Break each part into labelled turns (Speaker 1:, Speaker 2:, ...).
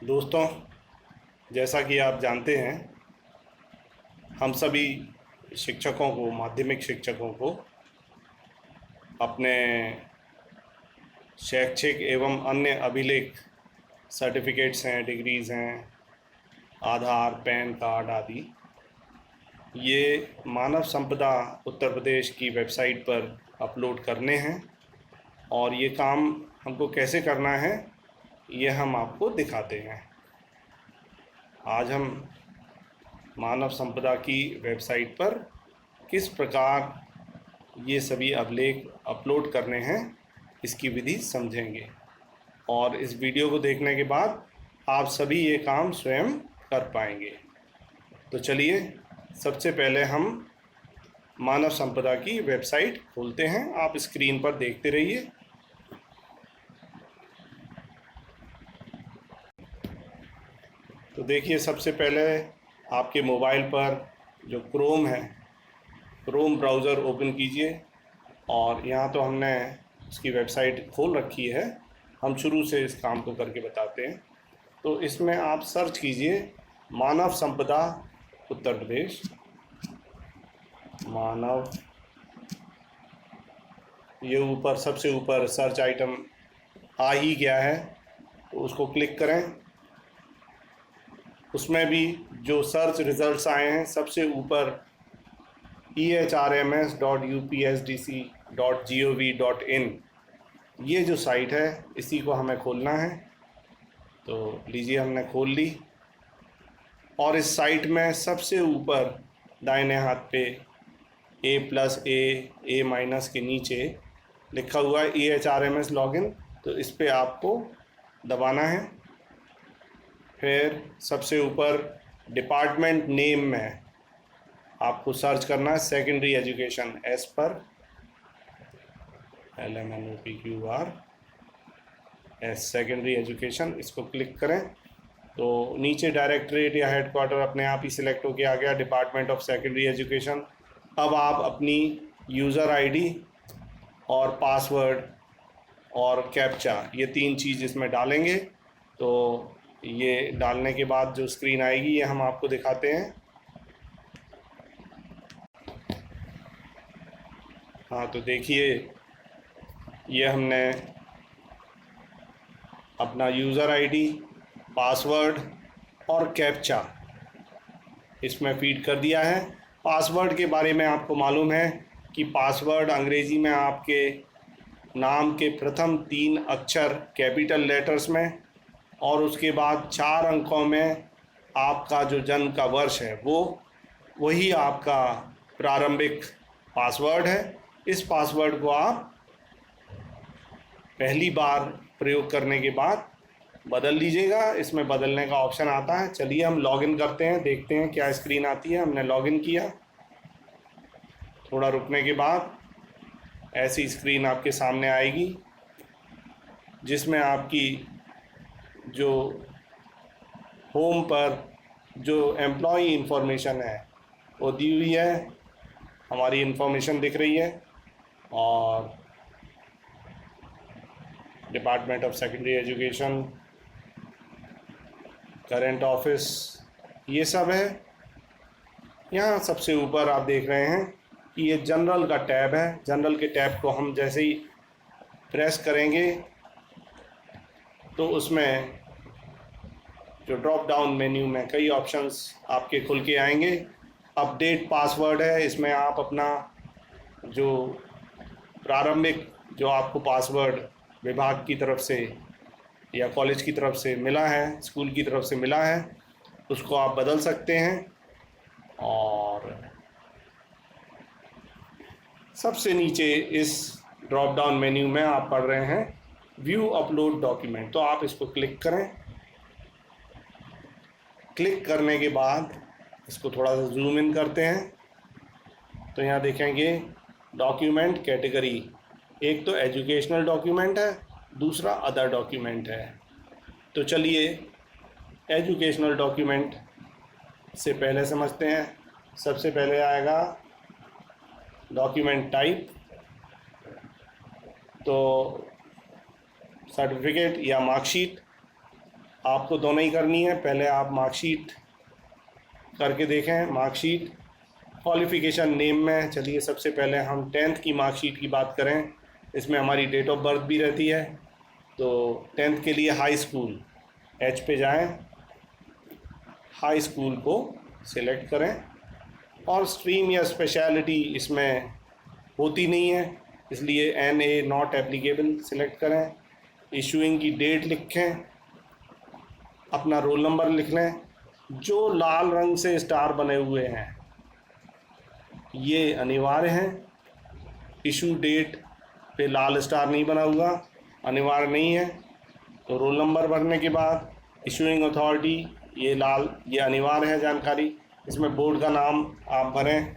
Speaker 1: दोस्तों, जैसा कि आप जानते हैं, हम सभी शिक्षकों को, माध्यमिक शिक्षकों को अपने शैक्षिक एवं अन्य अभिलेख सर्टिफिकेट्स हैं, डिग्रीज़ हैं, आधार, पैन कार्ड आदि, ये मानव संपदा उत्तर प्रदेश की वेबसाइट पर अपलोड करने हैं। और ये काम हमको कैसे करना है, ये हम आपको दिखाते हैं। आज हम मानव संपदा की वेबसाइट पर किस प्रकार ये सभी अभिलेख अपलोड करने हैं, इसकी विधि समझेंगे। और इस वीडियो को देखने के बाद आप सभी ये काम स्वयं कर पाएंगे। तो चलिए, सबसे पहले हम मानव संपदा की वेबसाइट खोलते हैं। आप स्क्रीन पर देखते रहिए। तो देखिए, सबसे पहले आपके मोबाइल पर जो क्रोम है, क्रोम ब्राउज़र ओपन कीजिए। और यहाँ तो हमने इसकी वेबसाइट खोल रखी है, हम शुरू से इस काम को करके बताते हैं। तो इसमें आप सर्च कीजिए मानव संपदा उत्तर प्रदेश। मानव, ये ऊपर सबसे ऊपर सर्च आइटम आ ही गया है, तो उसको क्लिक करें। उसमें भी जो सर्च रिज़ल्ट्स आए हैं, सबसे ऊपर ehrms.upsdc.gov.in, ये जो साइट है, इसी को हमें खोलना है। तो लीजिए, हमने खोल ली। और इस साइट में सबसे ऊपर दाहिने हाथ पे A+A के नीचे लिखा हुआ है EHRMS लॉगिन, तो इस पे आपको दबाना है। फिर सबसे ऊपर डिपार्टमेंट नेम में आपको सर्च करना है सेकेंडरी एजुकेशन, एस पर LMNOPQR सेकेंडरी एजुकेशन, इसको क्लिक करें। तो नीचे डायरेक्टरेट या हेडक्वार्टर अपने आप ही सिलेक्ट होके आ गया, डिपार्टमेंट ऑफ सेकेंडरी एजुकेशन। अब आप अपनी यूज़र आईडी और पासवर्ड और कैप्चा, ये 3 चीज़ इसमें डालेंगे। तो ये डालने के बाद जो स्क्रीन आएगी, ये हम आपको दिखाते हैं। हाँ, तो देखिए, ये हमने अपना यूज़र आईडी, पासवर्ड और कैप्चा इसमें फीड कर दिया है। पासवर्ड के बारे में आपको मालूम है कि पासवर्ड अंग्रेज़ी में आपके नाम के प्रथम 3 अक्षर कैपिटल लेटर्स में और उसके बाद 4 अंकों में आपका जो जन्म का वर्ष है, वही आपका प्रारंभिक पासवर्ड है। इस पासवर्ड को आप पहली बार प्रयोग करने के बाद बदल लीजिएगा। इसमें बदलने का ऑप्शन आता है। चलिए, हम लॉगिन करते हैं, देखते हैं क्या स्क्रीन आती है। हमने लॉगिन किया। थोड़ा रुकने के बाद ऐसी स्क्रीन आपके सामने आएगी, जिसमें आपकी जो होम पर जो एम्प्लॉई इंफॉर्मेशन है वो दी हुई है, हमारी इंफॉर्मेशन दिख रही है। और department of secondary education, current office, ये सब है। यहाँ सबसे ऊपर आप देख रहे हैं कि ये जनरल का टैब है। जनरल के टैब को हम जैसे ही प्रेस करेंगे तो उसमें जो ड्रॉप डाउन मेन्यू में कई ऑप्शंस आपके खुल के आएंगे। अपडेट पासवर्ड है, इसमें आप अपना जो प्रारंभिक जो आपको पासवर्ड विभाग की तरफ से या कॉलेज की तरफ से मिला है, स्कूल की तरफ से मिला है, उसको आप बदल सकते हैं। और सबसे नीचे इस ड्रॉप डाउन मेन्यू में आप पढ़ रहे हैं व्यू अपलोड डॉक्यूमेंट, तो आप इसको क्लिक करें। क्लिक करने के बाद इसको थोड़ा सा जूम इन करते हैं, तो यहाँ देखेंगे डॉक्यूमेंट कैटेगरी। एक तो एजुकेशनल डॉक्यूमेंट है, दूसरा अदर डॉक्यूमेंट है। तो चलिए, एजुकेशनल डॉक्यूमेंट से पहले समझते हैं। सबसे पहले आएगा डॉक्यूमेंट टाइप, तो सर्टिफिकेट या मार्कशीट। आपको दोनों ही करनी है। पहले आप मार्कशीट करके देखें। मार्कशीट क्वालिफ़िकेशन नेम में, चलिए सबसे पहले हम 10th की मार्कशीट की बात करें। इसमें हमारी डेट ऑफ बर्थ भी रहती है। तो 10th के लिए हाई स्कूल, एच पे जाएं, हाई स्कूल को सिलेक्ट करें। और स्ट्रीम या स्पेशलिटी इसमें होती नहीं है, इसलिए NA नॉट एप्लीकेबल सिलेक्ट करें। इशूइंग की डेट लिखें, अपना रोल नंबर लिख लें। जो लाल रंग से स्टार बने हुए हैं ये अनिवार्य हैं। इशू डेट पे लाल स्टार नहीं बना हुआ, अनिवार्य नहीं है। तो रोल नंबर भरने के बाद इशूइंग अथॉरिटी, ये लाल, ये अनिवार्य है जानकारी। इसमें बोर्ड का नाम आप भरें,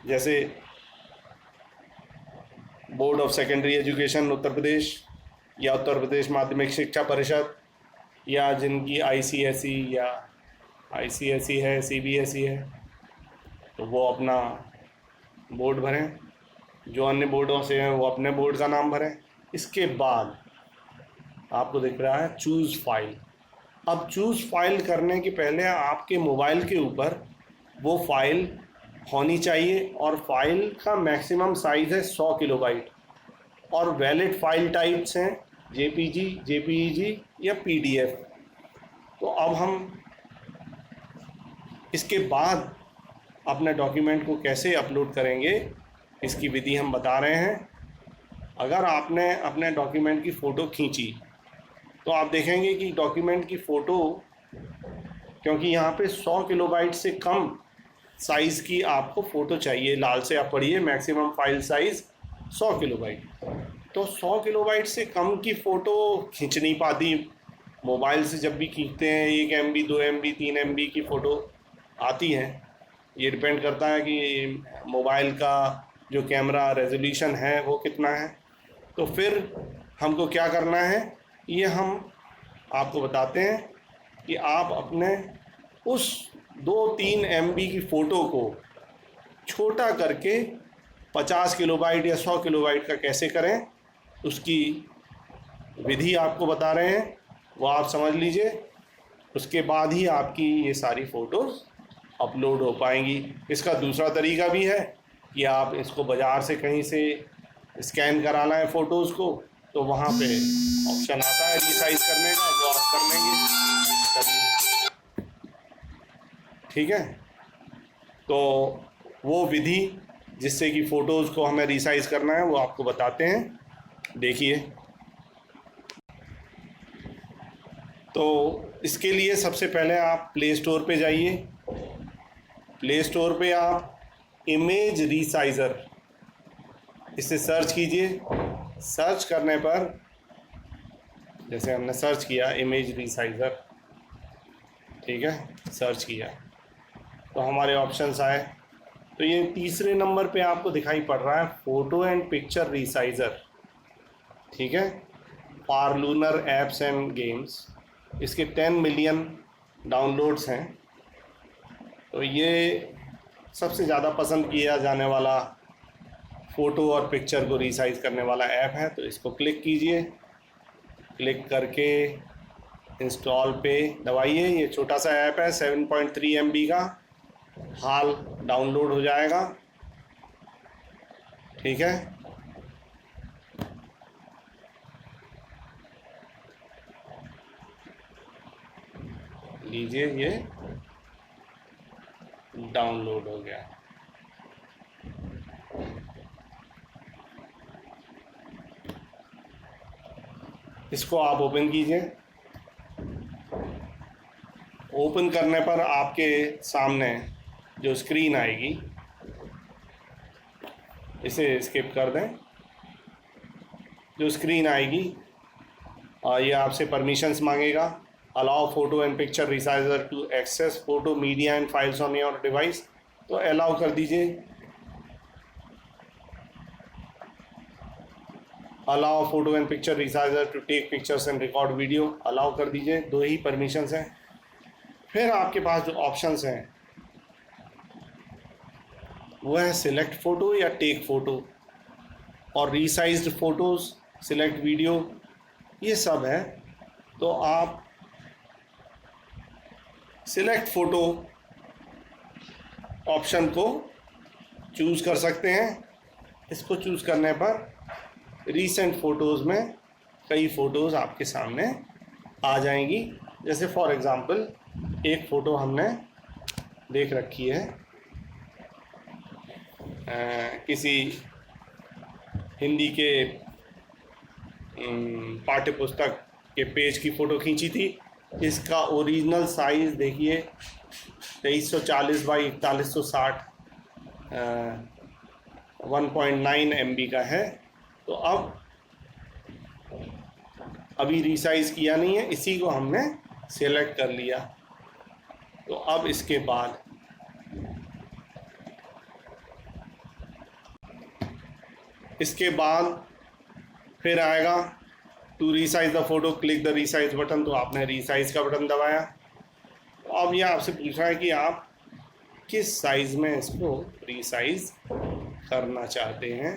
Speaker 1: जैसे board of secondary education Uttar Pradesh, या उत्तर प्रदेश माध्यमिक शिक्षा परिषद, या जिनकी ICSE या ICSE है, CBSE है, तो वो अपना बोर्ड भरें। जो अन्य बोर्डों से हैं वो अपने बोर्ड का नाम भरें। इसके बाद आपको दिख रहा है चूज़ फाइल। अब चूज़ फाइल करने के पहले आपके मोबाइल के ऊपर वो फाइल होनी चाहिए, और फाइल का मैक्सिमम साइज़ है 100 किलोबाइट, और वैलिड फाइल टाइप्स हैं JPG, JPEG या PDF। तो अब हम इसके बाद अपने डॉक्यूमेंट को कैसे अपलोड करेंगे इसकी विधि हम बता रहे हैं। अगर आपने अपने डॉक्यूमेंट की फ़ोटो खींची तो आप देखेंगे कि डॉक्यूमेंट की फ़ोटो, क्योंकि यहाँ पे 100 किलोबाइट से कम साइज़ की आपको फ़ोटो चाहिए। लाल से आप पढ़िए, मैक्सिमम फाइल साइज़ 100 किलोबाइट। तो 100 किलोबाइट से कम की फ़ोटो खींच नहीं पाती। मोबाइल से जब भी खींचते हैं 1 MB, 2 MB, 3 MB की फ़ोटो आती हैं। ये डिपेंड करता है कि मोबाइल का जो कैमरा रेजोल्यूशन है वो कितना है। तो फिर हमको क्या करना है ये हम आपको बताते हैं कि आप अपने उस 2-3 MB की फ़ोटो को छोटा करके 50 किलोबाइट या 100 किलोबाइट का कैसे करें, उसकी विधि आपको बता रहे हैं, वो आप समझ लीजिए। उसके बाद ही आपकी ये सारी फ़ोटोज़ अपलोड हो पाएंगी। इसका दूसरा तरीका भी है कि आप इसको बाज़ार से कहीं से स्कैन कराना है फ़ोटोज़ को, तो वहाँ पे ऑप्शन आता है रीसाइज़ करने का, वो आप कर लेंगे। ठीक है, तो वो विधि जिससे कि फ़ोटोज़ को हमें रीसाइज़ करना है वो आपको बताते हैं। देखिए, तो इसके लिए सबसे पहले आप प्ले स्टोर पे जाइए। प्ले स्टोर पे आप इमेज रीसाइज़र इसे सर्च कीजिए। सर्च करने पर, जैसे हमने सर्च किया इमेज रीसाइज़र, ठीक है, सर्च किया तो हमारे ऑप्शंस आए। तो ये तीसरे नंबर पे आपको दिखाई पड़ रहा है फ़ोटो एंड पिक्चर रीसाइज़र, ठीक है, पारलूनर एप्स एंड गेम्स। इसके 10 मिलियन डाउनलोड्स हैं। तो ये सबसे ज़्यादा पसंद किया जाने वाला फ़ोटो और पिक्चर को रीसाइज़ करने वाला ऐप है। तो इसको क्लिक कीजिए, क्लिक करके इंस्टॉल पे दबाइए। ये छोटा सा ऐप है, 7.3 MB का, हाल डाउनलोड हो जाएगा, ठीक है। लीजिए, ये डाउनलोड हो गया। इसको आप ओपन कीजिए। ओपन करने पर आपके सामने जो स्क्रीन आएगी, इसे स्किप कर दें। जो स्क्रीन आएगी ये आपसे परमिशंस मांगेगा। Allow photo and picture resizer to access photo media and files on your device, तो अलाउ कर दीजिए। Allow photo and picture resizer to take pictures and record video, allow कर दीजिए। दो ही परमिशंस हैं। फिर आपके पास जो ऑप्शंस हैं वो है सिलेक्ट फ़ोटो या टेक फ़ोटो, और रीसाइज्ड फ़ोटोज़, सिलेक्ट वीडियो, ये सब है। तो आप सिलेक्ट फ़ोटो ऑप्शन को चूज़ कर सकते हैं। इसको चूज़ करने पर रीसेंट फ़ोटोज़ में कई फ़ोटोज़ आपके सामने आ जाएंगी। जैसे फॉर एग्ज़ाम्पल एक फ़ोटो हमने देख रखी है, किसी हिंदी के पाठ्य पुस्तक के पेज की फ़ोटो खींची थी। इसका ओरिजिनल साइज़ देखिए 2340 बाई 4160 1.9 MB का है। तो अब अभी रीसाइज़ किया नहीं है, इसी को हमने सेलेक्ट कर लिया। तो अब इसके बाद फिर आएगा to resize the photo, click the resize button. तो आपने रीसाइज का बटन दबाया। तो अब यह आपसे पूछ रहा है कि आप किस साइज़ में इसको रीसाइज करना चाहते हैं।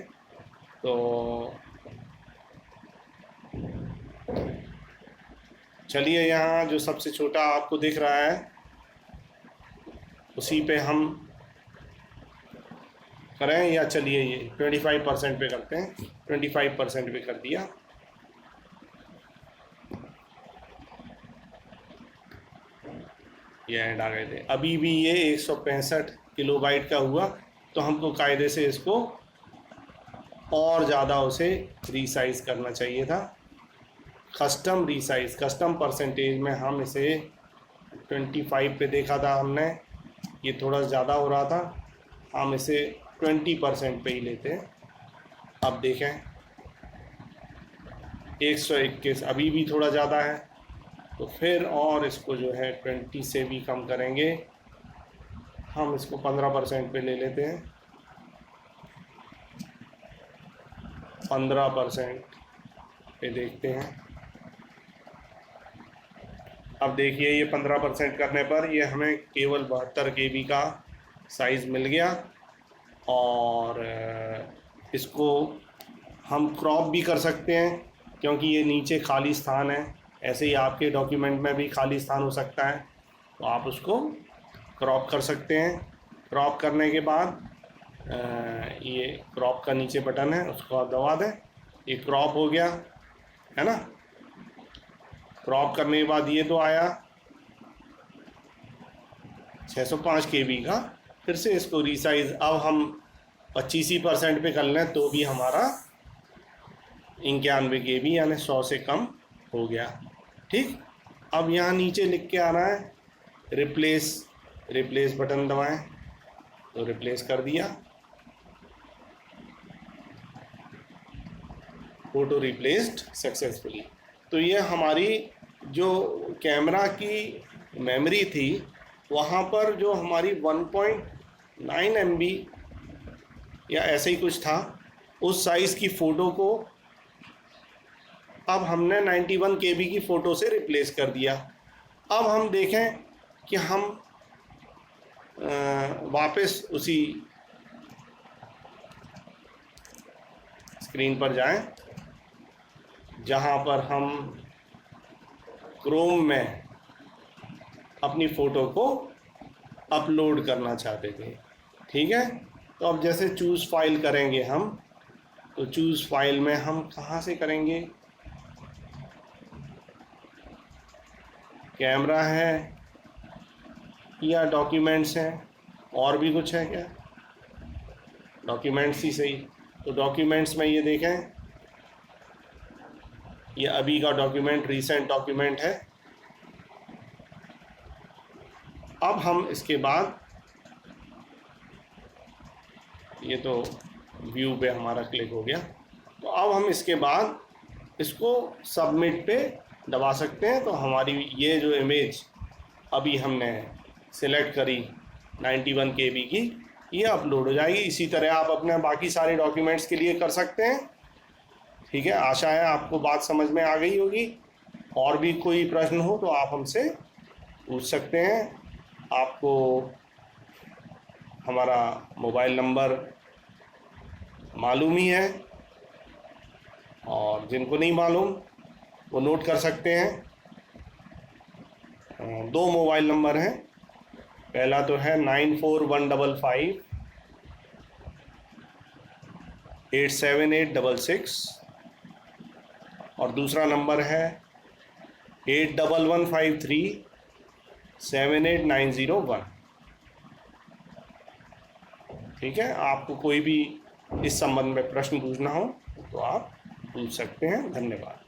Speaker 1: तो चलिए, यहाँ जो सबसे छोटा आपको दिख रहा है उसी पे हम करें, या चलिए ये 25% पे करते हैं। 25% पे कर दिया। ये एंड आ गए थे। अभी भी ये 165 किलोबाइट का हुआ, तो हमको कायदे से इसको और ज़्यादा उसे रीसाइज करना चाहिए था। कस्टम रीसाइज, कस्टम परसेंटेज में हम इसे 25 पे देखा था हमने, ये थोड़ा ज़्यादा हो रहा था, हम इसे 20% पे ही लेते हैं। अब देखें 121 अभी भी थोड़ा ज़्यादा है, तो फिर और इसको जो है 20 से भी कम करेंगे। हम इसको 15% पे ले लेते हैं। 15% पे देखते हैं। अब देखिए ये 15% करने पर ये हमें केवल 72 KB का साइज़ मिल गया। और इसको हम क्रॉप भी कर सकते हैं, क्योंकि ये नीचे खाली स्थान है। ऐसे ही आपके डॉक्यूमेंट में भी खाली स्थान हो सकता है, तो आप उसको क्रॉप कर सकते हैं। क्रॉप करने के बाद ये क्रॉप का नीचे बटन है, उसको आप दबा दें, ये क्रॉप हो गया, है ना। क्रॉप करने के बाद ये तो आया 605 KB का। फिर से इसको रीसाइज अब हम 25% पे कर लें तो भी हमारा 91 KB यानी 100 से कम हो गया। ठीक, अब यहाँ नीचे लिख के आना है रिप्लेस बटन दबाएं, तो रिप्लेस कर दिया, फ़ोटो रिप्लेस्ड सक्सेसफुली। तो ये हमारी जो कैमरा की मेमोरी थी, वहाँ पर जो हमारी 1.9 MB या ऐसे ही कुछ था, उस साइज़ की फ़ोटो को अब हमने 91 KB की फ़ोटो से रिप्लेस कर दिया। अब हम देखें कि हम वापस उसी स्क्रीन पर जाएं जहां पर हम क्रोम में अपनी फ़ोटो को अपलोड करना चाहते थे। ठीक है, तो अब जैसे चूज़ फाइल करेंगे हम, तो चूज़ फाइल में हम कहाँ से करेंगे, कैमरा है या डॉक्यूमेंट्स हैं, और भी कुछ है क्या, डॉक्यूमेंट्स ही सही। तो डॉक्यूमेंट्स में ये देखें, ये अभी का डॉक्यूमेंट रीसेंट डॉक्यूमेंट है। अब हम इसके बाद ये तो व्यू पे हमारा क्लिक हो गया, तो अब हम इसके बाद इसको सबमिट पे दबा सकते हैं। तो हमारी ये जो इमेज अभी हमने सिलेक्ट करी 91 KB की, ये अपलोड हो जाएगी। इसी तरह आप अपने बाकी सारे डॉक्यूमेंट्स के लिए कर सकते हैं। ठीक है, आशा है आपको बात समझ में आ गई होगी। और भी कोई प्रश्न हो तो आप हमसे पूछ सकते हैं। आपको हमारा मोबाइल नंबर मालूम ही है, और जिनको नहीं मालूम वो नोट कर सकते हैं। दो मोबाइल नंबर हैं। पहला तो है 9415587866 और दूसरा नंबर है 8115378901। ठीक है, आपको कोई भी इस संबंध में प्रश्न पूछना हो तो आप पूछ सकते हैं। धन्यवाद।